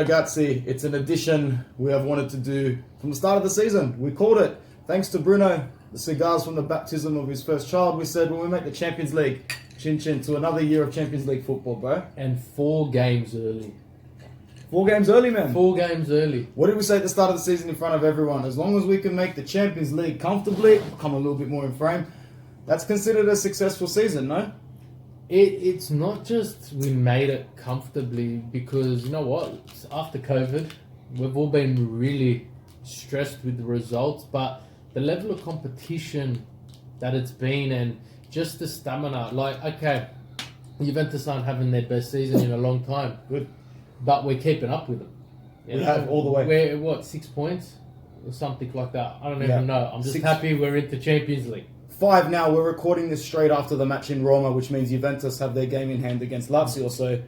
ragazzi, it's an addition we have wanted to do from the start of the season. We called it, thanks to Bruno, the cigars from the baptism of his first child. We said when we make the Champions League, chin chin to another year of Champions League football, bro. And 4 games early. 4 games early, man. 4 games early. What did we say at the start of the season in front of everyone? As long as we can make the Champions League comfortably, come a little bit more in frame, that's considered a successful season, no? It's not just we made it comfortably, because you know what? After COVID, we've all been really stressed with the results, but the level of competition that it's been and just the stamina. Like, okay, Juventus aren't having their best season in a long time. Good. But we're keeping up with them. We have all the way. We're, what, 6 points? Or something like that. I don't even know. I'm just happy we're into Champions League. 5 now. We're recording this straight after the match in Roma, which means Juventus have their game in hand against Lazio. So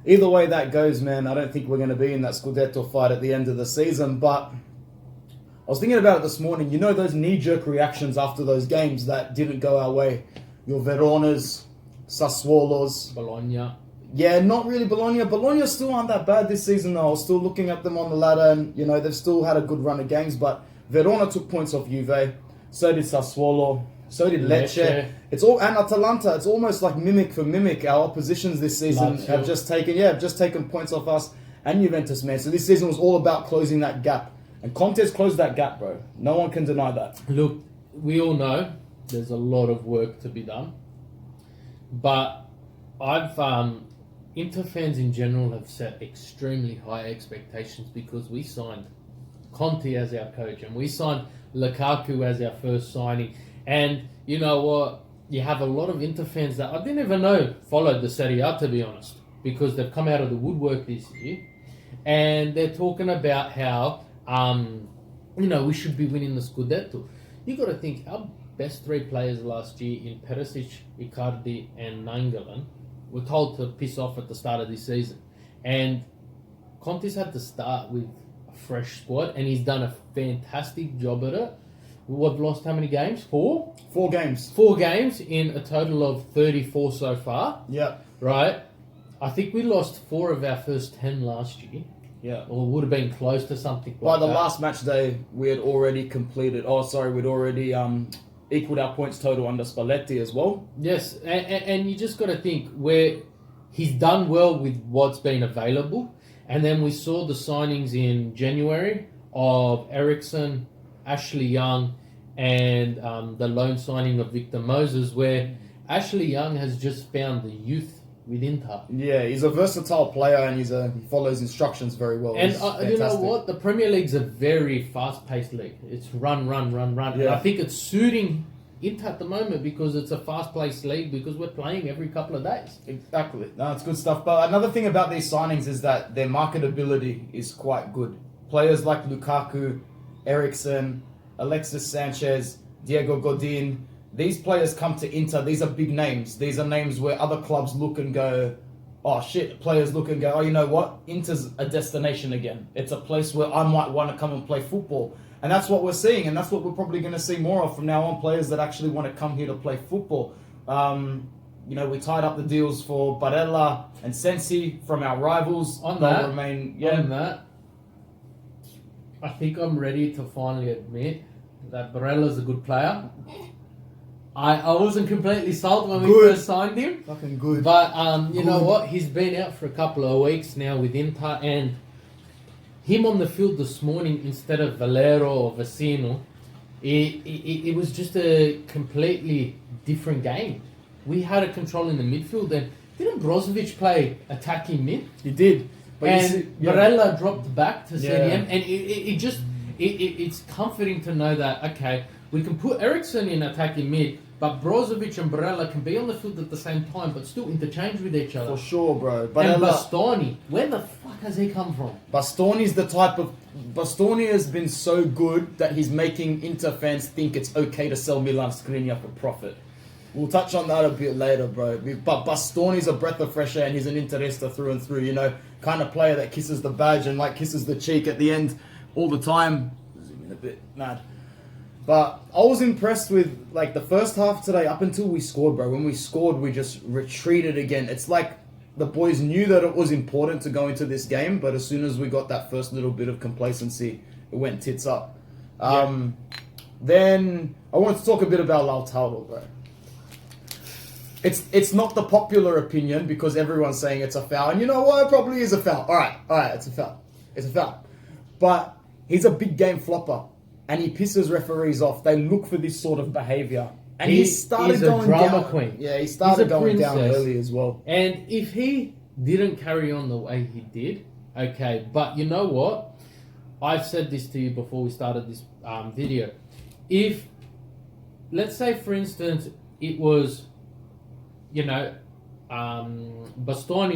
either way that goes, man, I don't think we're going to be in that Scudetto fight at the end of the season. But I was thinking about it this morning. You know those knee-jerk reactions after those games that didn't go our way? Your Veronas, Sassuolos. Bologna. Yeah, not really Bologna. Bologna still aren't that bad this season, though. I was still looking at them on the ladder, and, you know, they've still had a good run of games. But Verona took points off Juve. So did Sassuolo. So did Lecce. It's all, and Atalanta. It's almost like mimic for mimic. Our oppositions this season have just taken points off us and Juventus, man. So this season was all about closing that gap. And Conte's closed that gap, bro. No one can deny that. Look, we all know there's a lot of work to be done. But Inter fans in general have set extremely high expectations because we signed Conte as our coach and we signed Lukaku as our first signing. And you know what? You have a lot of Inter fans that I didn't even know followed the Serie A, to be honest, because they've come out of the woodwork this year. And they're talking about how, we should be winning the Scudetto. You got to think, our best 3 players last year in Perisic, Icardi and Nainggolan were told to piss off at the start of this season. And Conte's had to start with a fresh squad, and he's done a fantastic job at it. We've lost how many games? 4? 4 games. 4 games in a total of 34 so far. Yeah. Right? I think we lost 4 of our first 10 last year. Yeah. Or would have been close to something like that. By the last match day, we had already we'd already equaled our points total under Spalletti as well. Yes, and you just got to think where he's done well with what's been available. And then we saw the signings in January of Eriksen, Ashley Young, and the loan signing of Victor Moses, where Ashley Young has just found the youth with Inter. Yeah, he's a versatile player and he follows instructions very well. And you know what? The Premier League's a very fast-paced league. It's run. Yeah. And I think it's suiting Inter at the moment because it's a fast-paced league because we're playing every couple of days. Exactly. No, it's good stuff. But another thing about these signings is that their marketability is quite good. Players like Lukaku, Eriksen, Alexis Sanchez, Diego Godin, these players come to Inter. These are big names. These are names where other clubs look and go, oh shit, players look and go, oh, you know what? Inter's a destination again. It's a place where I might want to come and play football. And that's what we're seeing. And that's what we're probably going to see more of from now on, players that actually want to come here to play football. We tied up the deals for Barella and Sensi from our rivals. On that, I think I'm ready to finally admit that Barella's a good player. I wasn't completely sold when we first signed him. Fucking good. But you know what? He's been out for a couple of weeks now with Inter, and him on the field this morning instead of Valero or Vecino, it was just a completely different game. We had a control in the midfield, and didn't Brozovic play attacking mid? He did. But Barella dropped back to CDM, and it's comforting to know that, okay, we can put Eriksen in attacking mid, but Brozovic and Barella can be on the field at the same time, but still interchange with each other. For sure, bro. And Bastoni, where the fuck has he come from? Bastoni has been so good that he's making Inter fans think it's okay to sell Milan Skriniar for profit. We'll touch on that a bit later, bro. But Bastoni's a breath of fresh air and he's an Interista through and through, kind of player that kisses the badge and kisses the cheek at the end all the time. Zoom in a bit, mad. But I was impressed with the first half today up until we scored, bro. When we scored, we just retreated again. It's like the boys knew that it was important to go into this game, but as soon as we got that first little bit of complacency, it went tits up. Then I want to talk a bit about Lautaro, bro. It's not the popular opinion because everyone's saying it's a foul, and you know what? It probably is a foul. All right, it's a foul. It's a foul. But he's a big game flopper, and he pisses referees off. They look for this sort of behavior. And he started going drama down. Queen. Yeah, he started going down early as well. And if he didn't carry on the way he did, okay. But you know what? I've said this to you before we started this video. If, let's say, for instance, it was, Bastoni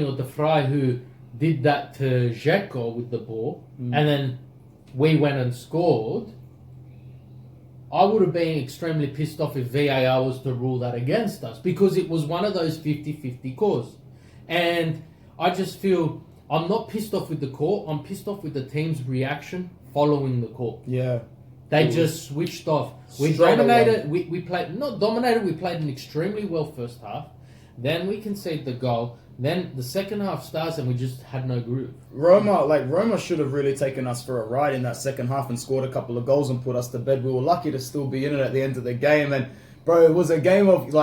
or De Vrij who did that to Dzeko with the ball, and then we went and scored, I would have been extremely pissed off if VAR was to rule that against us because it was one of those 50-50 calls. And I just feel I'm not pissed off with the call. I'm pissed off with the team's reaction following the call. Yeah. They just switched off. We Straight dominated. We played, not dominated, we played an extremely well first half. Then we conceded the goal. Then the second half starts and we just had no groove. Roma should have really taken us for a ride in that second half and scored a couple of goals and put us to bed. We were lucky to still be in it at the end of the game. And, bro, it was a game of,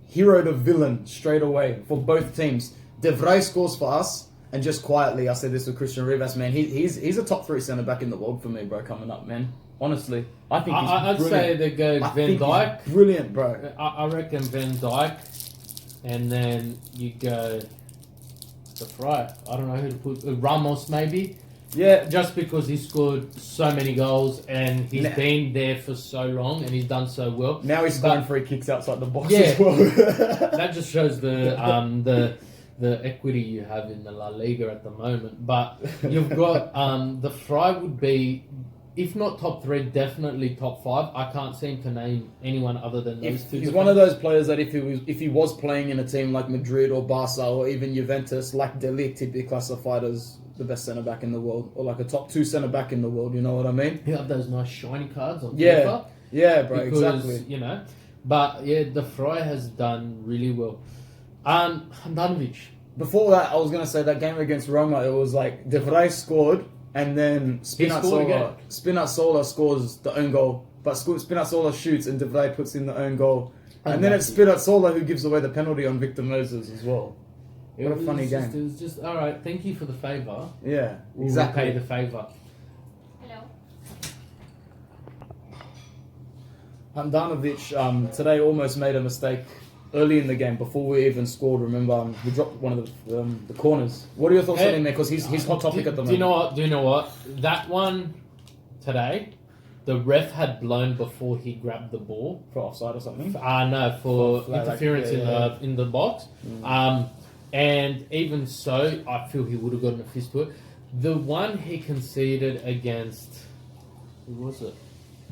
hero to villain straight away for both teams. De Vrij scores for us, and just quietly, I said this with Christian Rivas, man, he's a top 3 centre-back in the world for me, bro, coming up, man. Honestly. I think he's I'd brilliant. say they go Van Dijk. Brilliant, bro. I reckon Van Dijk. And then you go De Vrij. I don't know who to put. Ramos, maybe. Yeah. Just because he scored so many goals and he's been there for so long and he's done so well. Now he's scoring free kicks outside the box Yeah, as well. that just shows the equity you have in the La Liga at the moment. But you've got De Vrij would be, if not top 3, definitely top 5. I can't seem to name anyone other than those two. He's one of those players that if he was playing in a team like Madrid or Barca or even Juventus, like De Ligt, he'd be classified as the best centre-back in the world, or like a top 2 centre-back in the world, you know what I mean? You have those nice shiny cards on FIFA. Yeah, bro, because, exactly. But yeah, De Vrij has done really well. Handanovic. Before that, I was going to say that game against Roma, it was like De Vrij scored, and then Spinazzola scores the own goal. But Spinazzola shoots and De Vrij puts in the own goal. And then it's Spinazzola who gives away the penalty on Victor Moses as well. What a funny game. It was just, all right, thank you for the favour. Yeah, We'll exactly. repay the favour. Hello. Handanovic today almost made a mistake early in the game before we even scored. Remember, he dropped one of the corners. What are your thoughts on him there? Because he's hot topic at the moment. Do you know what? That one today, the ref had blown before he grabbed the ball. For offside or something? No, for interference yeah. in the box. And even so, I feel he would have gotten a fist to it. The one he conceded against, who was it?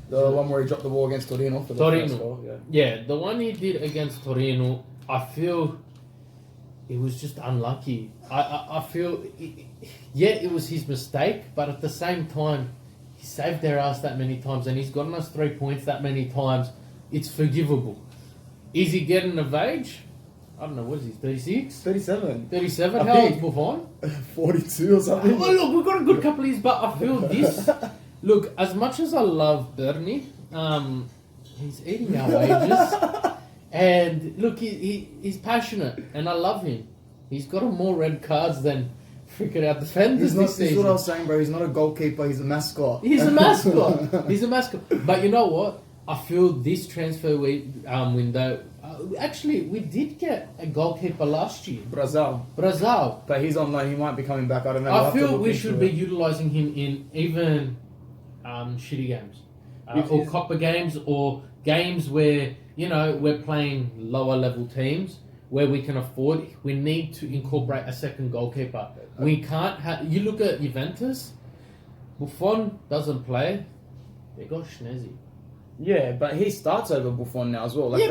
The one where he dropped the ball against Torino for the first goal. Yeah, the one he did against Torino, I feel it was just unlucky. I feel, it was his mistake, but at the same time, he saved their ass that many times and he's gotten us 3 points that many times. It's forgivable. Is he getting of age? I don't know, what is he, 36? 37. 37? How old's Buffon? 42 or something. Oh, look, we've got a good couple of years, but I feel this... Look, as much as I love Bernie, he's eating our wages. And look, he's passionate, and I love him. He's got more red cards than freaking out defenders this season. This is what I was saying, bro. He's not a goalkeeper, he's a mascot. He's a mascot. He's a mascot. But you know what? I feel this transfer window... actually, we did get a goalkeeper last year. Brazil. But he's on loan. He might be coming back. I don't know. I feel we should be utilising him in even shitty games. Or copper games or games where, we're playing lower level teams where we can afford. We need to incorporate a second goalkeeper. We can't have... You look at Juventus, Buffon doesn't play. They got Schnezzy. Yeah, but he starts over Buffon now as well. But you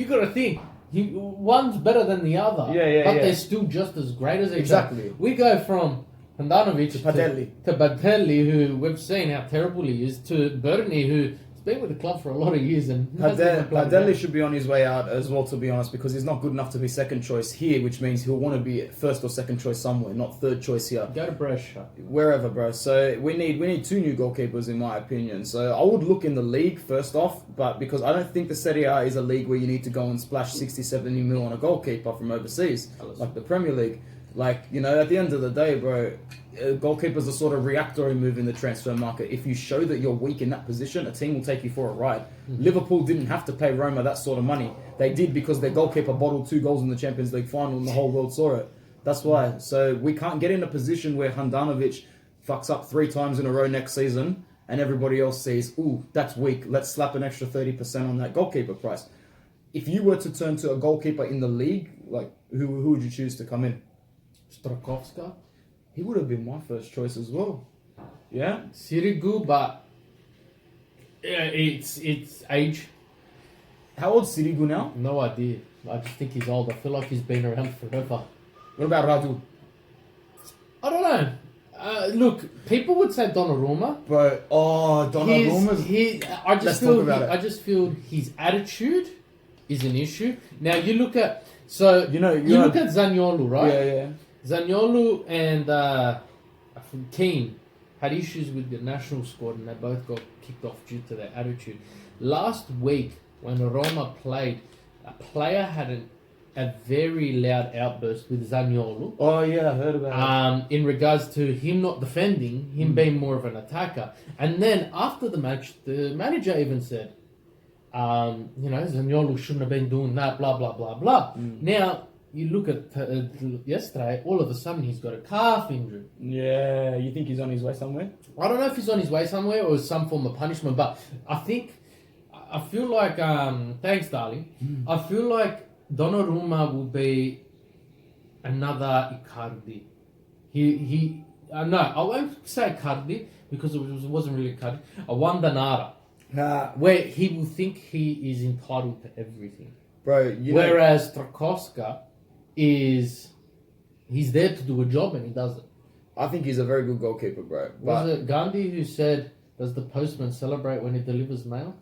got to think. One's better than the other. But they're still just as great as each other. Exactly. We go from Handanovic to Patelli, who we've seen how terrible he is, to Bernie, who been with the club for a lot of years and hasn't played Padelli well. should be on his way out as well, to be honest, because he's not good enough to be second choice here, which means he'll want to be first or second choice somewhere, not third choice here. Go to Brescia. Wherever, bro. So we need two new goalkeepers, in my opinion. So I would look in the league first off, but because I don't think the Serie A is a league where you need to go and splash 60, 70 mil on a goalkeeper from overseas, like the Premier League. Like, you know, at the end of the day, bro, goalkeepers are sort of reactionary move in the transfer market. If you show that you're weak in that position, a team will take you for a ride. Liverpool didn't have to pay Roma that sort of money. They did because their goalkeeper bottled 2 goals in the Champions League final and the whole world saw it. That's why. So we can't get in a position where Handanovic fucks up 3 times in a row next season and everybody else says, ooh, that's weak. Let's slap an extra 30% on that goalkeeper price. If you were to turn to a goalkeeper in the league, like who would you choose to come in? Strakowska. He would have been my first choice as well. Yeah? Sirigu, but it's age. How old's Sirigu now? No idea. I just think he's old. I feel like he's been around forever. What about Radu? I don't know. Look, people would say Donnarumma. Bro, Donnarumma's... Let's talk about it. I just feel his attitude is an issue. Now you look at you look at Zaniolo, right? Yeah. Zaniolo and Keane had issues with the national squad, and they both got kicked off due to their attitude. Last week, when Roma played, a player had a very loud outburst with Zaniolo. Oh yeah, I heard about it. In regards to him not defending, him being more of an attacker. And then after the match, the manager even said, Zaniolo shouldn't have been doing that, blah, blah, blah, blah. Now, you look at yesterday, all of a sudden he's got a calf injury. Yeah, you think he's on his way somewhere? I don't know if he's on his way somewhere or some form of punishment, but I feel like, thanks, darling. I feel like Donnarumma will be another Icardi. No, I won't say Icardi because it wasn't really Icardi. A Wandanara. Where he will think he is entitled to everything. Bro, whereas Strakowska he's there to do a job and he does it. I think he's a very good goalkeeper, bro. Was it Gandhi who said, does the postman celebrate when he delivers mail?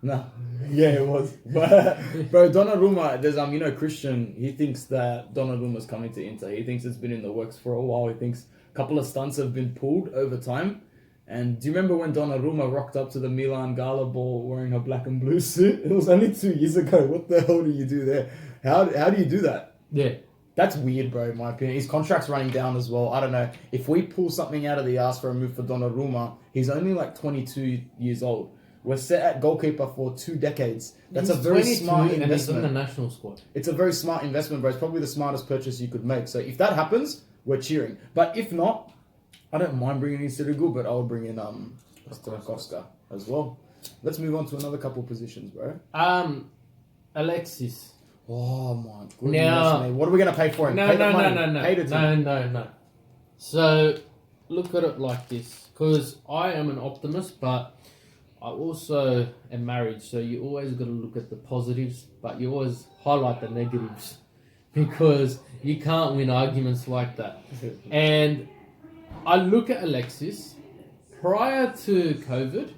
No. Yeah, it was. But, bro, Donnarumma, there's Christian, he thinks that Donnarumma's coming to Inter. He thinks it's been in the works for a while. He thinks a couple of stunts have been pulled over time. And do you remember when Donnarumma rocked up to the Milan Gala ball wearing a black and blue suit? It was only 2 years ago. What the hell do you do there? How do you do that? Yeah. That's weird, bro, in my opinion. His contract's running down as well. I don't know. If we pull something out of the ass for a move for Donnarumma, he's only like 22 years old. We're set at goalkeeper for 2 decades. That's a very smart investment. And he's in the national squad. It's a very smart investment, bro. It's probably the smartest purchase you could make. So if that happens, we're cheering. But if not, I don't mind bringing in Sirigu, but I'll bring in Strakowska as well. Let's move on to another couple of positions, bro. Alexis. Oh my goodness. Now, what are we going to pay for him? No. So look at it like this, because I am an optimist, but I also am married, so you always got to look at the positives, but you always highlight the negatives, because you can't win arguments like that. And I look at Alexis. Prior to COVID,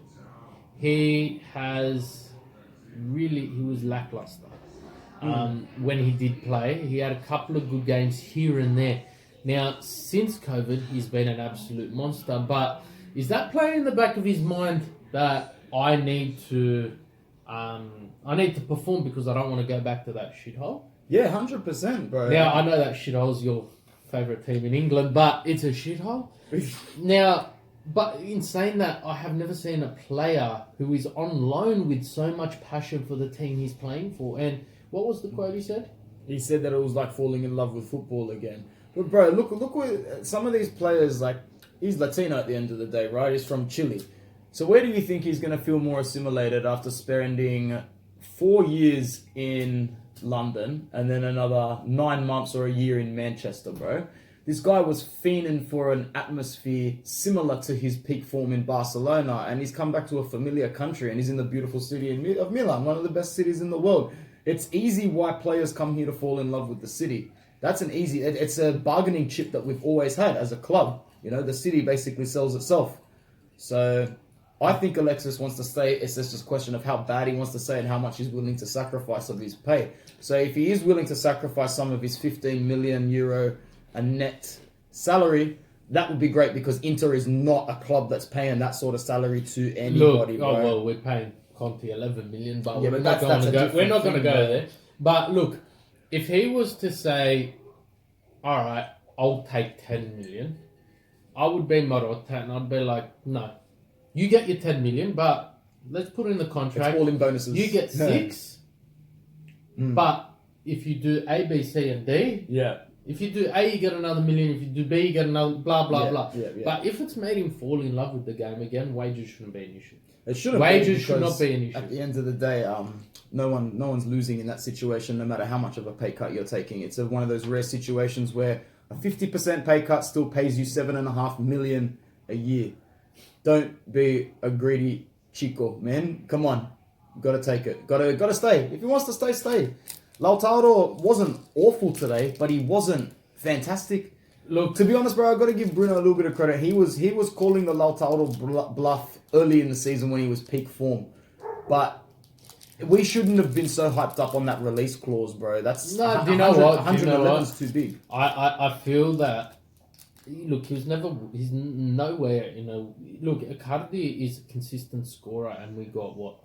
he was lackluster. When he did play, he had a couple of good games here and there. Now, since COVID, he's been an absolute monster. But is that playing in the back of his mind that I need to perform because I don't want to go back to that shithole? Yeah, 100%, bro. Now, I know that shithole's your favourite team in England, but it's a shithole. Now, but in saying that, I have never seen a player who is on loan with so much passion for the team he's playing for. And what was the quote he said? He said that it was like falling in love with football again. But bro, look what some of these players, like, he's Latino at the end of the day, right? He's from Chile. So where do you think he's going to feel more assimilated after spending 4 years in London and then another 9 months or a year in Manchester, bro? This guy was fiending for an atmosphere similar to his peak form in Barcelona, and he's come back to a familiar country, and he's in the beautiful city of Milan, one of the best cities in the world. It's easy why players come here to fall in love with the city. It's a bargaining chip that we've always had as a club. You know, the city basically sells itself. So I think Alexis wants to stay. It's just a question of how bad he wants to stay and how much he's willing to sacrifice of his pay. So if he is willing to sacrifice some of his 15 million euro a net salary, that would be great because Inter is not a club that's paying that sort of salary to anybody. Look, bro. well, we're paying Conte 11 million, but Yeah, we're but not going that's to a go. different We're not going to thing, go bro. there. But look, if he was to say, "All right, I'll take 10 million," I would be Marotta and I'd be like, "No, you get your 10 million, but let's put in the contract. It's all in bonuses. You get 6, but if you do A, B, C, and D, Yeah. if you do A, you get another million. If you do B, you get another blah blah Yeah, blah. yeah, yeah. But if it's made him fall in love with the game again, wages shouldn't be an issue. It shouldn't Wages be should not because be an issue. At the end of the day, no one's losing in that situation, no matter how much of a pay cut you're taking. It's one of those rare situations where a 50% pay cut still pays you 7.5 million a year. Don't be a greedy chico, man. Come on, gotta take it. Gotta stay. If he wants to stay, stay. Lautaro wasn't awful today, but he wasn't fantastic. Look, To be honest, bro, I got to give Bruno a little bit of credit. He was calling the Lautaro bluff early in the season when he was peak form, but we shouldn't have been so hyped up on that release clause, bro. That's No, do you know what? Do you know 111 what? is too big. I feel that. Look, he's nowhere. Look, Icardi is a consistent scorer, and we got what,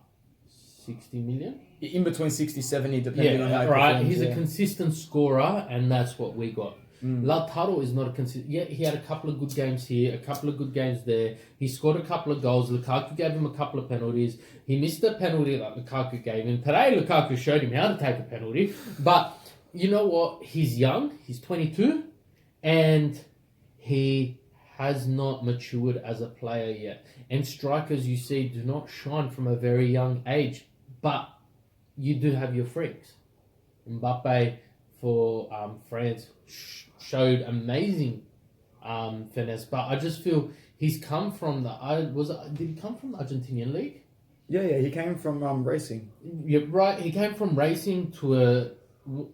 60 million? In between 60, 70, depending on how he right. performs, He's yeah. a consistent scorer, and that's what we got. Lautaro is not a consistent. Yeah, he had a couple of good games here, a couple of good games there. He scored a couple of goals. Lukaku gave him a couple of penalties. He missed a penalty that Lukaku gave him. Today, Lukaku showed him how to take a penalty. But you know what? He's young. He's 22, and he has not matured as a player yet. And strikers, you see, do not shine from a very young age. But you do have your freaks. Mbappe for France showed amazing finesse, but I just feel he's come from did he come from the Argentinian league? Yeah, he came from racing. Yeah, right. He came from racing to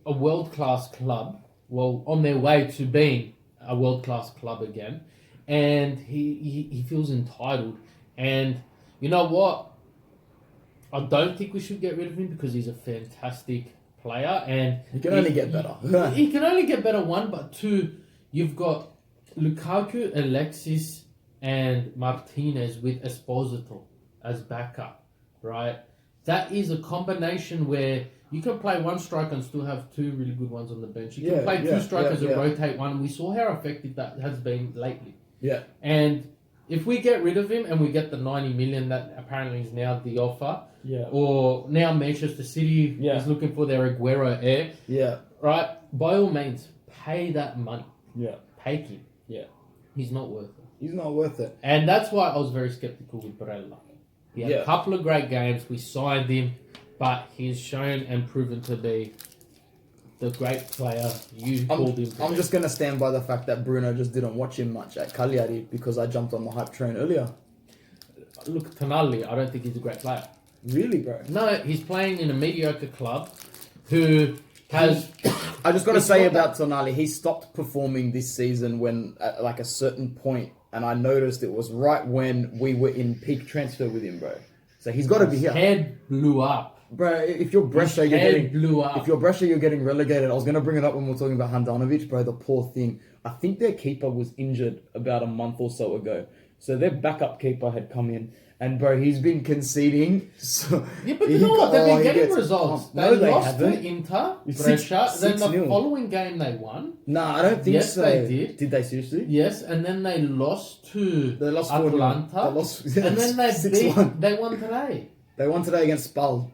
a world class club. Well, on their way to being a world class club again, and he feels entitled. And you know what? I don't think we should get rid of him because he's a fantastic player, and He can only get better. He can only get better. One, but two, you've got Lukaku, Alexis, and Martinez with Esposito as backup, right? That is a combination where you can play one striker and still have two really good ones on the bench. You can play two strikers and rotate one. We saw how effective that has been lately. Yeah. And if we get rid of him and we get the 90 million that apparently is now the offer, or now Manchester City is looking for their Aguero heir, right? By all means, pay that money. Yeah. Take him. Yeah. He's not worth it. He's not worth it. And that's why I was very skeptical with Barella. He had a couple of great games. We signed him, but he's shown and proven to be the great player you called him. I'm just going to stand by the fact that Bruno just didn't watch him much at Cagliari because I jumped on the hype train earlier. Look, Tonali, I don't think he's a great player. Really, bro? No, he's playing in a mediocre club who has... I just got to say about Tonali, he stopped performing this season when at like a certain point, and I noticed it was right when we were in peak transfer with him, bro. So he's got to be here. Head blew up. Bro, if you're Brescia, blew up. If you're Brescia, you're getting relegated. I was going to bring it up when we were talking about Handanovic, bro, the poor thing. I think their keeper was injured about a month or so ago. So their backup keeper had come in. And, bro, he's been conceding. So Yeah, but you know what? They've been getting results. No, They lost haven't. to Inter, It's Brescia. Then the 6-0. following game they won. Nah, I don't think Yes, so. they did. Did they seriously? Yes, and then they lost to They lost 4-0. Atlanta. They lost, and then they 6-1. they won today. They won today against Spal.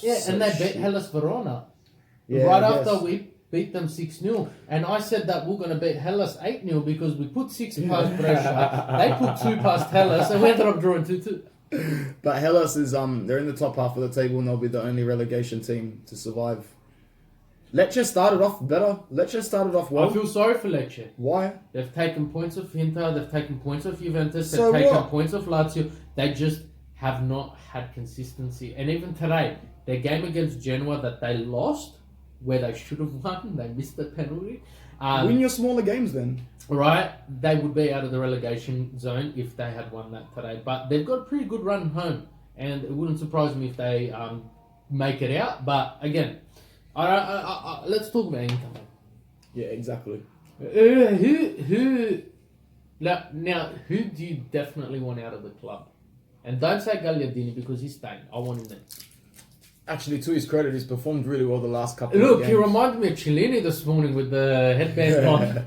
Yeah, So and they beat shit. Hellas Verona. Yeah, right I after guess. we beat them 6-0. And I said that we're going to beat Hellas 8-0 because we put 6 past Brescia, they put 2 past Hellas, and we ended up drawing 2-2. But Hellas is they're in the top half of the table and they'll be the only relegation team to survive. Lecce started off better. Lecce started off well. I feel sorry for Lecce. Why? They've taken points of Inter, they've taken points of Juventus, So they've taken what? points of Lazio. They just have not had consistency. And even today, their game against Genoa that they lost, where they should have won, they missed the penalty. Win your smaller games then. Right, they would be out of the relegation zone if they had won that today. But they've got a pretty good run home, and it wouldn't surprise me if they make it out. But again, let's talk about income. Yeah, exactly. Who now? Who do you definitely want out of the club? And don't say Gagliardini because he's staying. I want him there. Actually, to his credit, he's performed really well the last couple of Look, games. he reminded me of Cellini this morning with the headband on.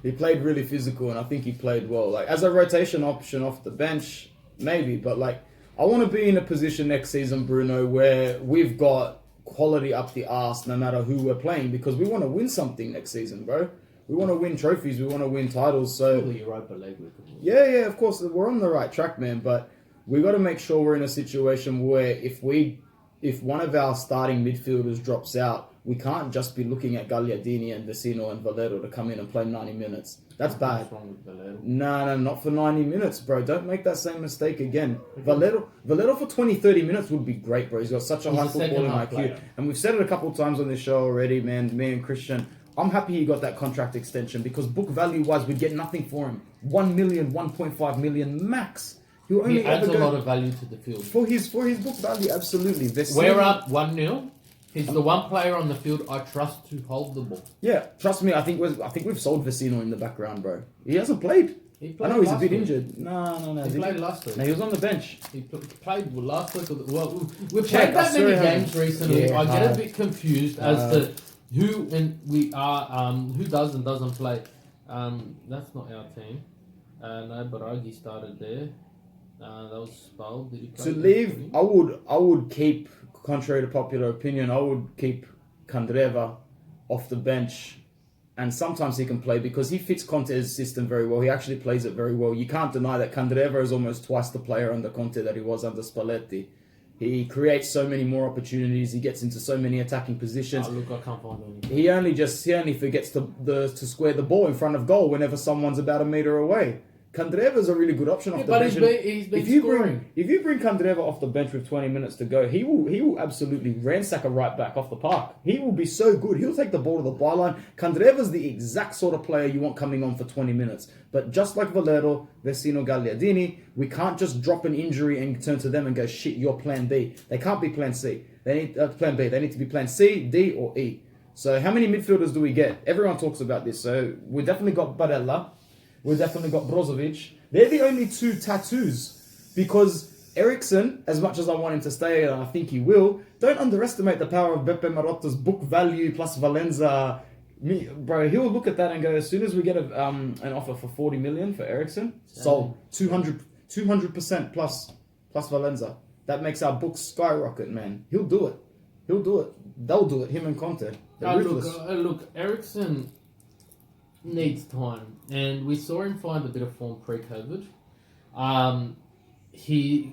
He played really physical, and I think he played well. Like as a rotation option off the bench, maybe. But like, I want to be in a position next season, Bruno, where we've got quality up the arse, no matter who we're playing, because we want to win something next season, bro. We want to win trophies. We want to win titles. So The Europa League. yeah, of course, we're on the right track, man. But we got to make sure we're in a situation where if one of our starting midfielders drops out, we can't just be looking at Gagliardini and Vecino and Valero to come in and play 90 minutes. That's bad. What's wrong with Valero? No, not for 90 minutes, bro. Don't make that same mistake again. Valero for 20, 30 minutes would be great, bro. He's got such a high footballing IQ. Player. And we've said it a couple of times on this show already, man. Me and Christian. I'm happy he got that contract extension because book value-wise, we'd get nothing for him. 1 million, 1.5 million max. He'll only He adds ever a go lot of value to the field. for his book value, absolutely. We're up 1-0. He's the one player on the field I trust to hold the ball. Yeah, trust me. I think we've sold Vecino in the background, bro. He hasn't played. He I played know he's a last bit week. injured. No. He played last week. No, he was on the bench. He played last week. Well, we've Check, played that I swear many I games haven't. recently. Yeah, I get a hard. bit confused as to who who does and doesn't play. That's not our team. No, Baragi started there. That was Spal. Did he play? To leave, I would keep, contrary to popular opinion, I would keep Candreva off the bench, and sometimes he can play because he fits Conte's system very well. He actually plays it very well. You can't deny that Candreva is almost twice the player under Conte that he was under Spalletti. He creates so many more opportunities. He gets into so many attacking positions. Look, I can't find anything. He only forgets to square the ball in front of goal whenever someone's about a meter away. Candreva's a really good option off the But bench. he's been scoring. If you bring Candreva off the bench with 20 minutes to go, he will absolutely ransack a right back off the park. He will be so good. He'll take the ball to the byline. Candreva's the exact sort of player you want coming on for 20 minutes. But just like Valero, Vecino, Gagliardini, we can't just drop an injury and turn to them and go, shit, you're plan B. They can't be plan C. They need plan B. They need to be plan C, D, or E. So how many midfielders do we get? Everyone talks about this. So we definitely got Barella. We've definitely got Brozovic. They're the only two tattoos because Eriksen, as much as I want him to stay, and I think he will, don't underestimate the power of Beppe Marotta's book value plus Valenza. Bro, he'll look at that and go, as soon as we get an offer for 40 million for Eriksen, sold 200% plus Valenza. That makes our books skyrocket, man. He'll do it. They'll do it, him and Conte. They're ruthless. Look, Eriksen needs time, and we saw him find a bit of form pre-COVID.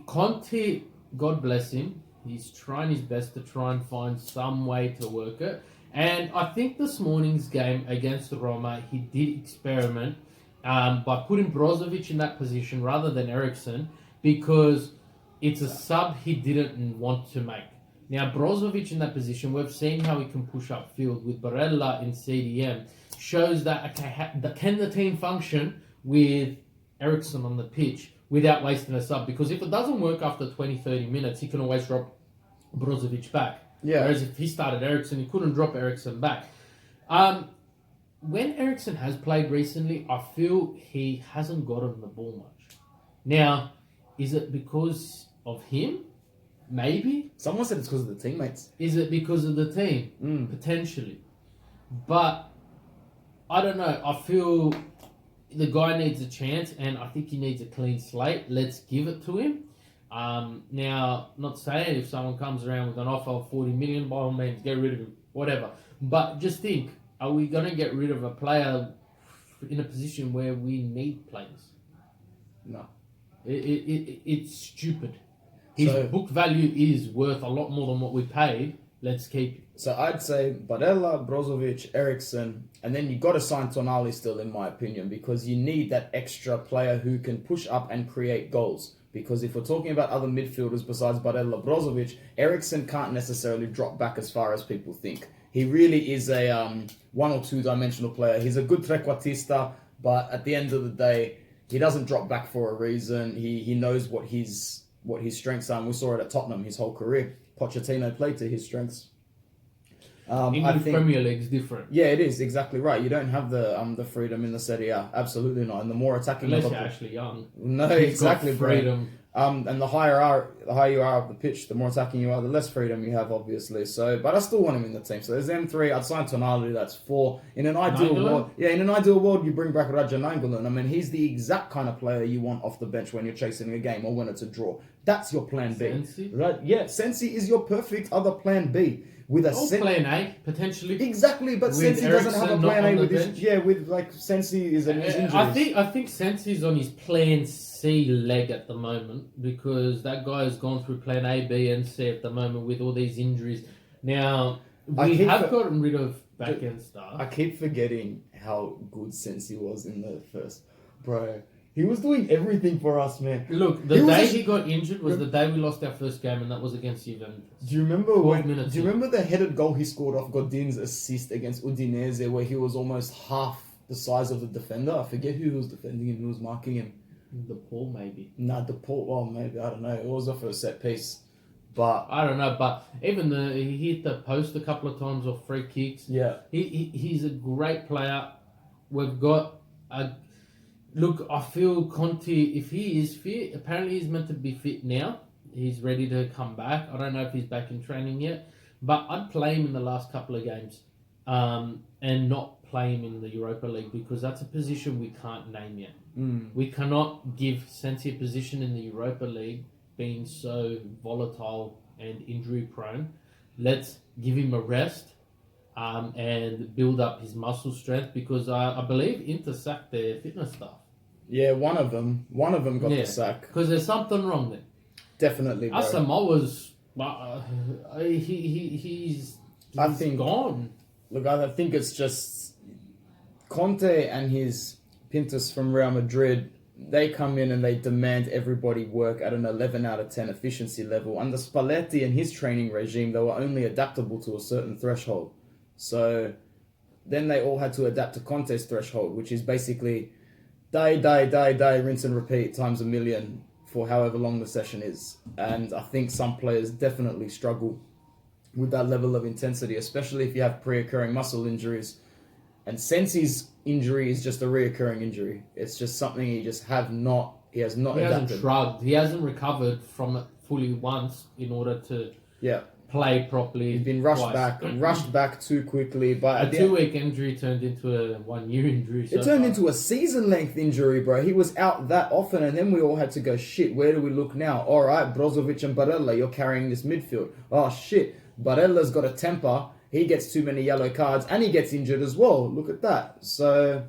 Conte, God bless him, he's trying his best to try and find some way to work it. And I think this morning's game against Roma, he did experiment by putting Brozovic in that position rather than Eriksen because it's a sub he didn't want to make. Now, Brozovic in that position, we've seen how he can push upfield with Barella in CDM. Shows that, okay, can the team function with Eriksen on the pitch without wasting a sub? Because if it doesn't work after 20, 30 minutes, he can always drop Brozovic back. Yeah. Whereas if he started Eriksen, he couldn't drop Eriksen back. When Eriksen has played recently, I feel he hasn't gotten the ball much. Now, is it because of him? Maybe. Someone said it's because of the teammates. Is it because of the team? Potentially. But I don't know. I feel the guy needs a chance, and I think he needs a clean slate. Let's give it to him. Now, not saying if someone comes around with an offer of 40 million, by all means, get rid of him. Whatever. But just think, are we going to get rid of a player in a position where we need players? No. It's stupid. His book value is worth a lot more than what we paid. Let's keep it. So I'd say Barella, Brozovic, Eriksen, and then you got to sign Tonali still, in my opinion, because you need that extra player who can push up and create goals. Because if we're talking about other midfielders besides Barella, Brozovic, Eriksen can't necessarily drop back as far as people think. He really is a one or two dimensional player. He's a good trequartista, but at the end of the day, he doesn't drop back for a reason. He knows what his strengths are, and we saw it at Tottenham his whole career. Pochettino played to his strengths. English Premier League's different. Yeah, it is exactly right. You don't have the freedom in the Serie A. Absolutely not. And the more attacking, unless you're actually young. No, He's exactly, got freedom. And the higher you are of the pitch, the more attacking you are, the less freedom you have, obviously. So, but I still want him in the team. So there's them three. I'd sign Tonali. That's four. In an ideal world, you bring back Raja Nainggolan. I mean, he's the exact kind of player you want off the bench when you're chasing a game or when it's a draw. That's your plan B. Sensi? Right? Yeah, Sensi is your perfect other plan B. With a plan A, potentially. Exactly, but with Sensi doesn't have a plan A with his... bench. Yeah, with like Sensi is his injuries. I think Sensi's on his plan C leg at the moment because that guy has gone through plan A, B and C at the moment with all these injuries. Now, we have gotten rid of back-end stuff. I keep forgetting how good Sensi was in the first... Bro... He was doing everything for us, man. Look, the day he got injured was the day we lost our first game, and that was against Juventus. Do you remember the headed goal he scored off Godin's assist against Udinese, where he was almost half the size of the defender? I forget who was defending him, who was marking him. The Paul, maybe. Nah, the Paul. Well, maybe I don't know. It was off a set piece, but I don't know. But even he hit the post a couple of times off free kicks. Yeah, he's a great player. We've got a. Look, I feel Conte, if he is fit, apparently he's meant to be fit now. He's ready to come back. I don't know if he's back in training yet. But I'd play him in the last couple of games and not play him in the Europa League because that's a position we can't name yet. We cannot give Sensi a position in the Europa League being so volatile and injury prone. Let's give him a rest and build up his muscle strength because I believe Inter sacked their fitness staff. Yeah, one of them got the sack. Because there's something wrong there. Definitely, bro. Asamoah's he's gone. Look, I think it's just Conte and his Pintus from Real Madrid. They come in and they demand everybody work at an 11 out of 10 efficiency level. Under Spalletti and his training regime, they were only adaptable to a certain threshold. So then they all had to adapt to Conte's threshold, which is basically die, rinse and repeat times a million for however long the session is. And I think some players definitely struggle with that level of intensity, especially if you have pre-occurring muscle injuries. And Sensi's injury is just a reoccurring injury. It's just something he hasn't adapted. Shrugged. He hasn't recovered from it fully once in order to play properly. He's been rushed back too quickly. But a 2-week injury turned into a 1-year injury. It turned into a season-length injury, bro. He was out that often, and then we all had to go, shit, where do we look now? All right, Brozovic and Barella, you're carrying this midfield. Oh, shit, Barella's got a temper. He gets too many yellow cards, and he gets injured as well. Look at that. So,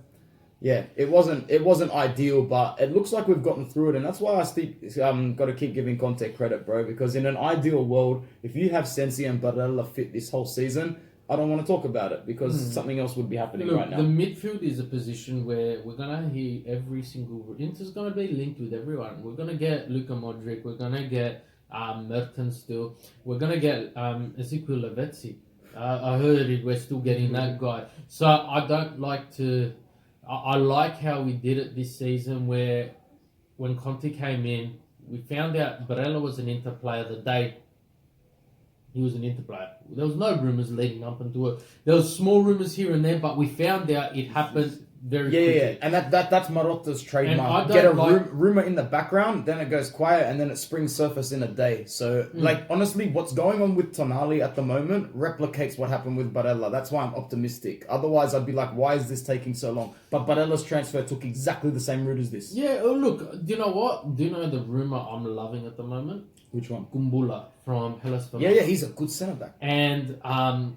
yeah, it wasn't ideal, but it looks like we've gotten through it, and that's why I still got to keep giving Conte credit, bro. Because in an ideal world, if you have Sensi and Barella fit this whole season, I don't want to talk about it because something else would be happening right now. The midfield is a position where we're gonna hear every single. Inter's gonna be linked with everyone. We're gonna get Luka Modric. We're gonna get Mertens still. We're gonna get Ezequiel Lavezzi. I heard we're still getting that guy. So I don't like to... I like how we did it this season where when Conte came in, we found out Barella was an Inter player the day he was an Inter player. There was no rumours leading up into it. There was small rumours here and there, but we found out it happened very quickly. Yeah, and that's Marotta's trademark. Get a rumour in the background, then it goes quiet, and then it springs surface in a day. So, honestly, what's going on with Tonali at the moment replicates what happened with Barella. That's why I'm optimistic. Otherwise, I'd be like, why is this taking so long? But Barella's transfer took exactly the same route as this. Yeah, look, do you know what? Do you know the rumour I'm loving at the moment? Which one? Kumbula from Hellas Verona. Yeah, he's a good centre-back. And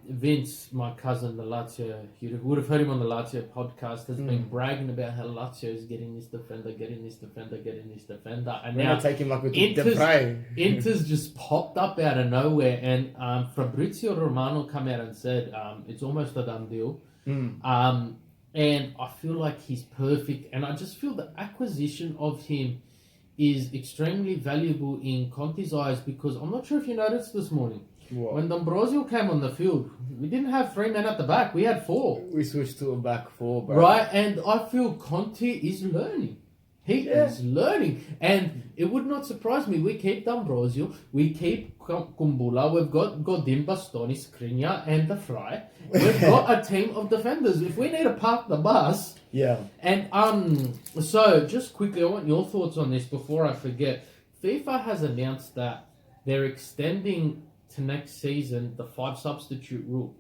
Vince, my cousin, the Lazio, you would have heard him on the Lazio podcast, has been bragging about how Lazio is getting this defender. And we're now take him like we took Depay. Inter's just popped up out of nowhere. And Fabrizio Romano come out and said it's almost a done deal. And I feel like he's perfect. And I just feel the acquisition of him is extremely valuable in Conte's eyes because I'm not sure if you noticed this morning. What? When D'Ambrosio came on the field, we didn't have 3 men at the back. We had 4. We switched to a back 4, bro. Right, and I feel Conte is learning. He is learning. And it would not surprise me. We keep D'Ambrosio, we keep Kumbula, we've got Godin, Bastoni, Skriniar, and the Fry. We've got a team of defenders. If we need to park the bus... Yeah. And so just quickly, I want your thoughts on this before I forget. FIFA has announced that they're extending to next season the 5 substitute rule.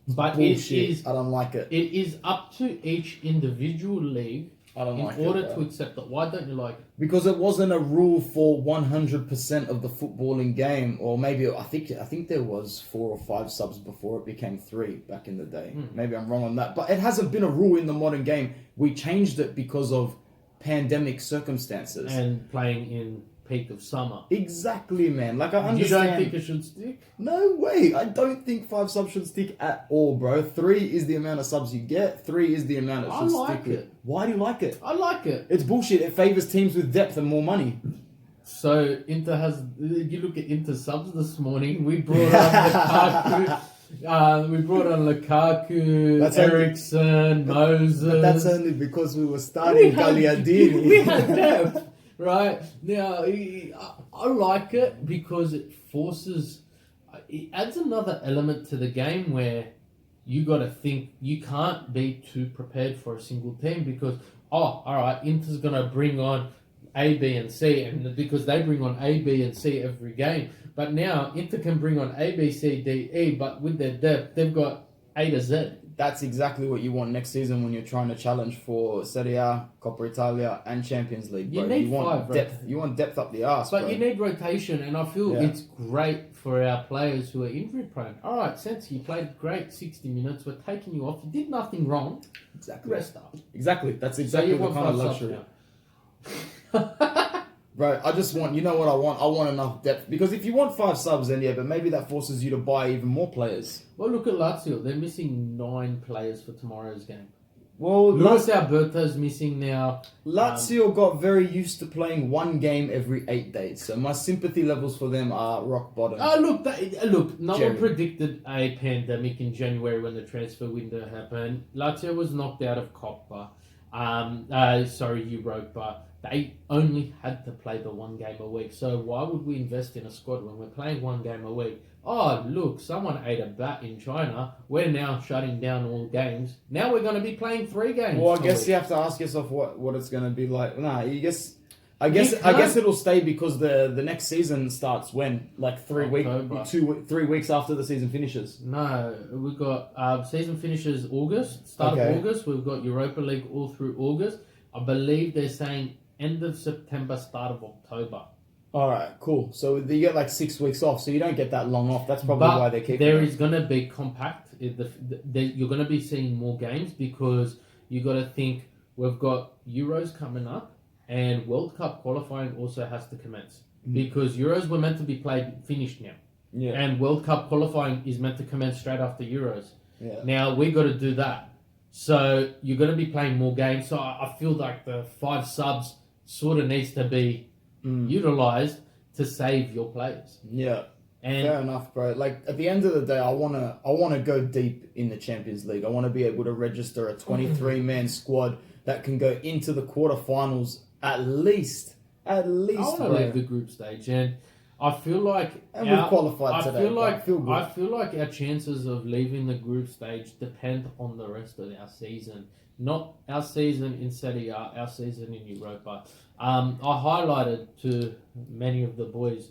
But Bullshit. I don't like it. It is up to each individual league I don't like in order it, to accept it. Why don't you like it? Because it wasn't a rule for 100% of the footballing game, or maybe I think there was 4 or 5 subs before it became 3 back in the day. Maybe I'm wrong on that, but it hasn't been a rule in the modern game. We changed it because of pandemic circumstances And playing in peak of summer. Exactly, man. Like I You understand. don't think it should stick? No way. I don't think 5 subs should stick at all, bro. 3 is the amount of subs you get. 3 is the amount it I should like stick with. it. Why do you like it? I like it. It's bullshit. It favors teams with depth and more money. So Inter has. You look at Inter subs this morning. We brought on Lukaku. We brought on Lukaku, That's Eriksen, Moses. But that's only because we were starting Gagliardini. We had depth, right? Now I like it because it forces. It adds another element to the game where you got to think. You can't be too prepared for a single team because all right, Inter's gonna bring on A, B, and C, and because they bring on A, B, and C every game. But now Inter can bring on A, B, C, D, E, but with their depth, they've got A to Z. That's exactly what you want next season when you're trying to challenge for Serie A, Coppa Italia, and Champions League. Bro. You need want 5, bro. depth. You want depth up the arse, But bro. you need rotation, and I feel Yeah. it's great for our players who are injury prone. All right, Sensi, you played great 60 minutes. We're taking you off. You did nothing wrong. Exactly. Rest up. Exactly. That's So exactly you the want kind of 5 subs luxury. now. Bro, I just want, you know what I want? I want enough depth. Because if you want 5 subs, then yeah, but maybe that forces you to buy even more players. Well, look at Lazio. They're missing 9 players for tomorrow's game. Well, Luis Alberto's missing now. Lazio got very used to playing 1 game every 8 days. So my sympathy levels for them are rock bottom. Look, no Jerry. one predicted a pandemic in January when the transfer window happened. Lazio was knocked out of Coppa. Europa. They only had to play the 1 game a week. So why would we invest in a squad when we're playing 1 game a week? Oh, look, someone ate a bat in China. We're now shutting down all games. Now we're going to be playing 3 games. Well, I a guess week. you have to ask yourself what it's going to be like. I guess it'll stay because the next season starts when? Like 3 weeks after the season finishes. No, we've got season finishes August, start of August. We've got Europa League all through August. I believe they're saying end of September, start of October. All right, cool. So you get like 6 weeks off, so you don't get that long off. That's probably why they keep. There is going to be compact. You're going to be seeing more games because you got to think we've got Euros coming up and World Cup qualifying also has to commence because Euros were meant to be finished now. Yeah. And World Cup qualifying is meant to commence straight after Euros. Yeah. Now we got to do that. So you're going to be playing more games. So I feel like the 5 subs sort of needs to be utilized to save your players. Yeah. And fair enough, bro. Like at the end of the day, I wanna go deep in the Champions League. I want to be able to register a 23-man squad that can go into the quarterfinals at least. I want to leave the group stage, and I feel like we've qualified today. I feel good. I feel like our chances of leaving the group stage depend on the rest of our season, not our season in Serie A, our season in Europa. I highlighted to many of the boys,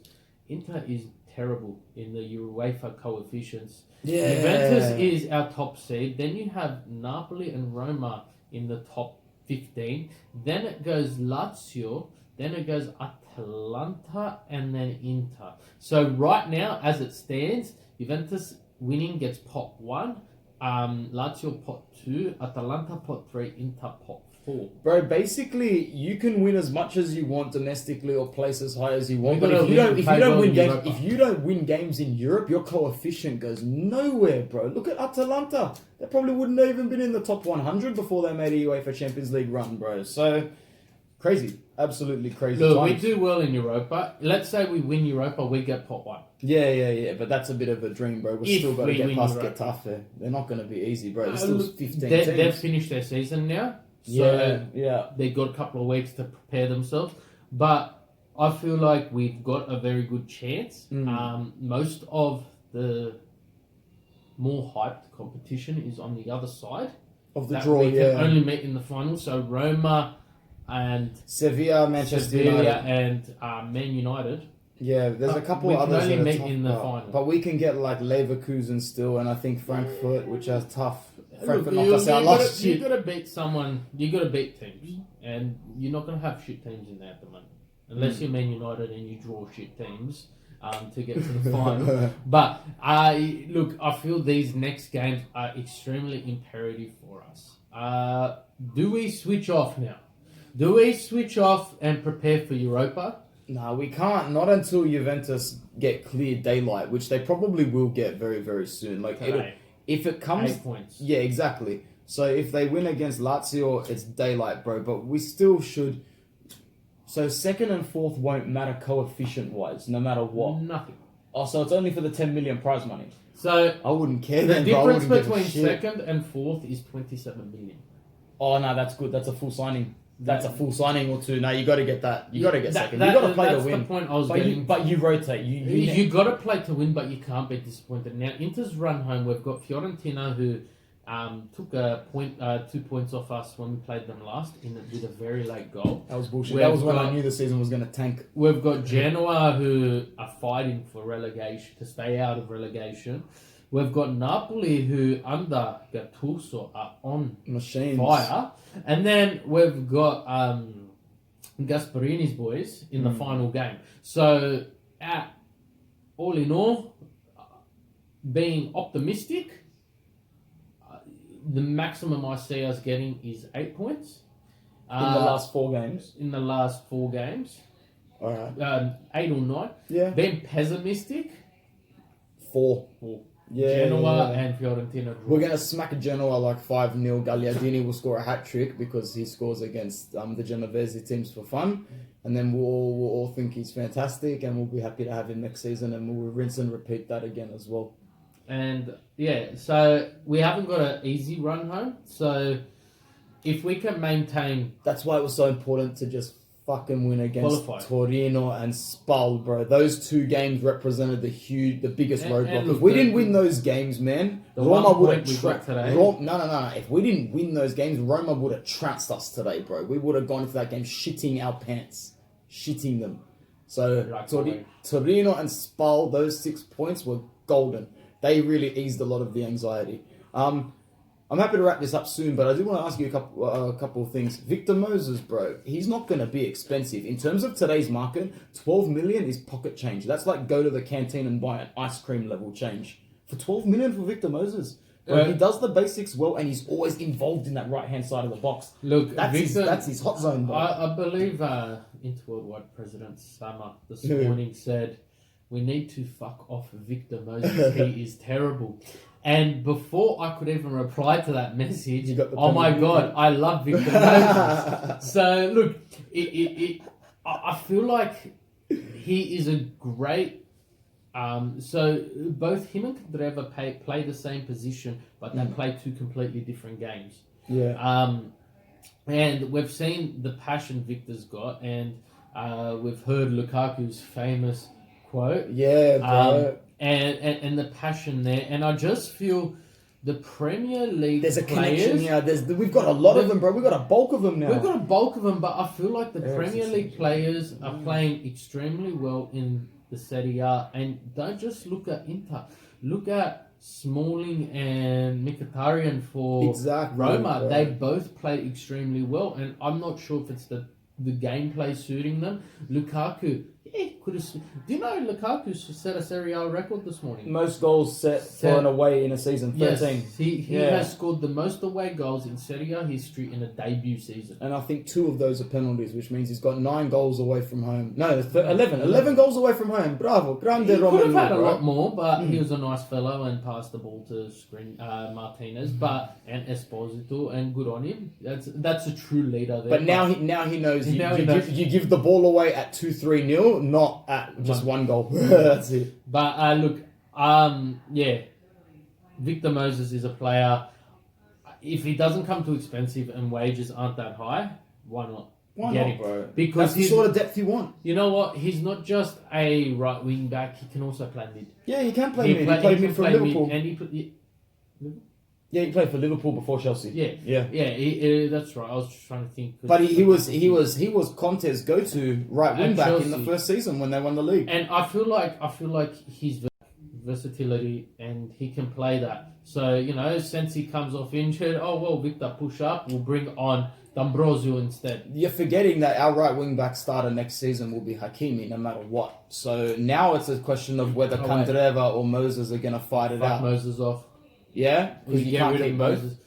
Inter is terrible in the UEFA coefficients. Yeah. Juventus is our top seed. Then you have Napoli and Roma in the top 15. Then it goes Lazio. Then it goes Atalanta and then Inter. So right now, as it stands, Juventus winning gets pot 1, Lazio pot 2, Atalanta pot 3, Inter pot 4. Bro, basically, you can win as much as you want domestically or place as high as you want. We've But got if to you don't, play if you don't well win in games, Europa. if you don't win games in Europe, your coefficient goes nowhere, bro. Look at Atalanta; they probably wouldn't have even been in the top 100 before they made a UEFA Champions League run, bro. So crazy. Absolutely crazy Look, times. we do well in Europa. Let's say we win Europa, we get pot 1. Yeah. But that's a bit of a dream, bro. We've If still got to we get win past Europa. Getafe. They're not going to be easy, bro. There's still 15 teams. They've finished their season now. So they've got a couple of weeks to prepare themselves. But I feel like we've got a very good chance. Most of the more hyped competition is on the other side. Of the that draw, we can only meet in the final. So Roma and Sevilla, Manchester Sevilla United. and Man United. Yeah, there's a couple we can others only that are meet tough, in the final. But we can get like Leverkusen still, and I think Frankfurt, which are tough. Look, Frankfurt knocked us out last year. You got to beat someone. You got to beat teams, and you're not going to have shit teams in there at the moment, unless you're Man United and you draw shit teams to get to the final. But look, I feel these next games are extremely imperative for us. Do we switch off now? Do we switch off and prepare for Europa? No, we can't. Not until Juventus get clear daylight, which they probably will get very, very soon. Like if it comes, 8 points. Yeah, exactly. So if they win against Lazio, it's daylight, bro. But we still should. So second and fourth won't matter coefficient-wise, no matter what. Nothing. Oh, so it's only for the 10 million prize money. So I wouldn't care the then, bro. I difference wouldn't give a between shit. second and fourth is 27 million. Oh no, that's good. That's a full signing. That's a full signing or two. No, you got to get that. You got to get second. You got to play to that's win. the point I was But getting. you rotate. You got to play to win, but you can't be disappointed. Now, Inter's run home. We've got Fiorentina, who took 2 points off us when we played them last with a very late goal. That was bullshit. That was when I knew the season was going to tank. We've got Genoa, who are fighting for relegation to stay out of relegation. We've got Napoli, who under Gattuso are on Machines. fire. And then we've got Gasparini's boys in the final game. So, all in all, being optimistic, the maximum I see us getting is 8 points. In the last 4 games. In the last 4 games. Alright. 8 or 9. Yeah. Being pessimistic, 4. Yeah. Genoa and Fiorentina draw. We're going to smack Genoa like 5-0. Gagliardini will score a hat-trick because he scores against the Genovese teams for fun. And then we'll all think he's fantastic and we'll be happy to have him next season and we'll rinse and repeat that again as well. And yeah, so we haven't got an easy run home. So if we can maintain... That's why it was so important to just fucking win against Qualify. Torino and Spal, bro. Those 2 games represented the biggest roadblock. look, If we didn't win those games, man, the Roma 1 would point we have got today. No. If we didn't win those games, Roma would have trounced us today, bro. We would have gone into that game shitting our pants. Shitting them. So Torino and Spal, those 6 points were golden. They really eased a lot of the anxiety. I'm happy to wrap this up soon, but I do want to ask you a couple of things. Victor Moses, bro, he's not going to be expensive. In terms of today's market, 12 million is pocket change. That's like go to the canteen and buy an ice cream level change. For 12 million for Victor Moses. Bro, he does the basics well, and he's always involved in that right-hand side of the box. Look, That's Victor, his hot zone, bro. I believe Interworldwide President Sama this morning said, we need to fuck off Victor Moses. He is terrible. And before I could even reply to that message, oh my God, I love Victor Moses. So look, I feel like he is a great. So both him and Kandreva play the same position, but they play 2 completely different games. Yeah. And we've seen the passion Victor's got, and we've heard Lukaku's famous quote. Yeah, bro. And the passion there, and I just feel the Premier League There's a players, connection here. We've got a lot of them, bro. We've got a bulk of them now. We've got a bulk of them, but I feel like the Premier League players are playing extremely well in the Serie A. And don't just look at Inter. Look at Smalling and Mkhitaryan for Roma. Bro. They both played extremely well, and I'm not sure if it's the gameplay suiting them. Lukaku, could have. Do you know Lukaku set a Serie A record this morning? Most goals set for an away in a season, 13. Yes, he has scored the most away goals in Serie A history in a debut season. And I think 2 of those are penalties, which means he's got 9 goals away from home. No, 11. 11 goes away from home. Bravo. Grande He could have Romelu, had a bro. lot more, but he was a nice fellow and passed the ball to Martinez, and Esposito, and good on him. That's a true leader there. But now he knows you knows. give the ball away at 2-3-0, not at just 1 goal. That's it. But look, Victor Moses is a player. If he doesn't come too expensive and wages aren't that high, why not? Why Get not, him? bro? Because that's the sort of depth you want. You know what? He's not just a right wing back. He can also play mid. Yeah, he can play mid. He played mid for Liverpool. Yeah, he played for Liverpool before Chelsea. Yeah. That's right. I was just trying to think. But he was Conte's go-to right wing back Chelsea in the first season when they won the league. And I feel like his versatility and he can play that. So since he comes off injured, Victor push up. We'll bring on D'Ambrosio instead. You're forgetting that our right wing back starter next season will be Hakimi no matter what. So now it's a question of whether Candreva or Moses are going to fight it out. Moses off. Yeah? Because you get rid of Moses.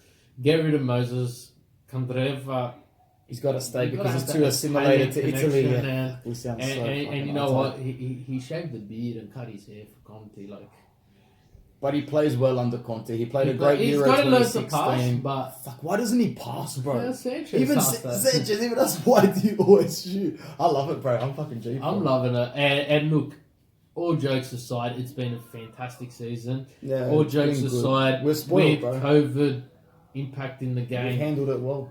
Get rid of Moses. Candreva. He's got to stay because he's too assimilated to Italy. Yeah. We sound and you know what? He shaved the beard and cut his hair for Conte. But he plays well under Conte. He played a great Euro 2016. Pass, but fuck, why doesn't he pass, bro? Yeah, Sanchez even us, why do you always shoot? I love it, bro. I'm fucking G. I'm loving it. And look, all jokes aside, it's been a fantastic season. Yeah, all jokes aside, we're spoiled, with bro. COVID impacting the game.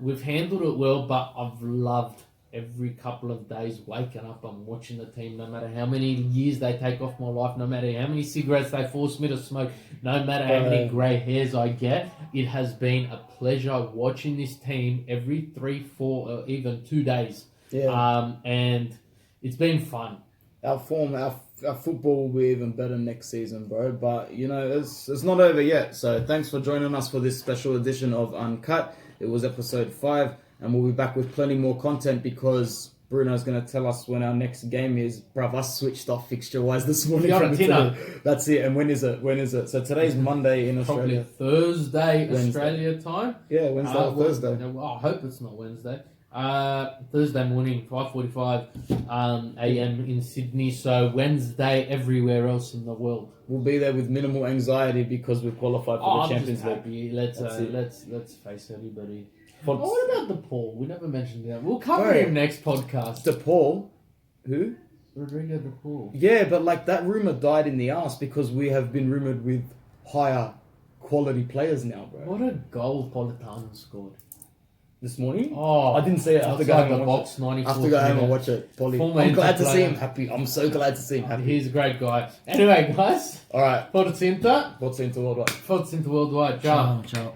We've handled it well. But I've loved every couple of days waking up and watching the team, no matter how many years they take off my life, no matter how many cigarettes they force me to smoke, no matter how many grey hairs I get. It has been a pleasure watching this team every 3, 4, or even 2 days. Yeah. And it's been fun. Our football will be even better next season, bro. But, it's not over yet. So thanks for joining us for this special edition of Uncut. It was episode 5. And we'll be back with plenty more content because Bruno's going to tell us when our next game is. Bruv, I switched off fixture-wise this morning. That's it. And when is it? So today's Monday in Australia. Probably Thursday, Australia time. Yeah, Wednesday or Thursday. I hope it's not Wednesday. Thursday morning, 5:45 a.m. in Sydney. So Wednesday everywhere else in the world. We'll be there with minimal anxiety because we've qualified for the Champions League. Let's face everybody. What about DePaul? We never mentioned that. We'll cover him next podcast. DePaul? Who? Rodrigo DePaul. Yeah, but that rumour died in the arse because we have been rumoured with higher quality players now, bro. What a goal Politano scored. This morning? Oh, I didn't see it. I have to go home and watch it. I have to go home and watch it. I'm glad to see him happy. I'm so glad to see him happy. He's a great guy. Anyway, guys. All right. Forza Inter. Forza Inter Worldwide. Forza Inter Worldwide. Ciao. Ciao.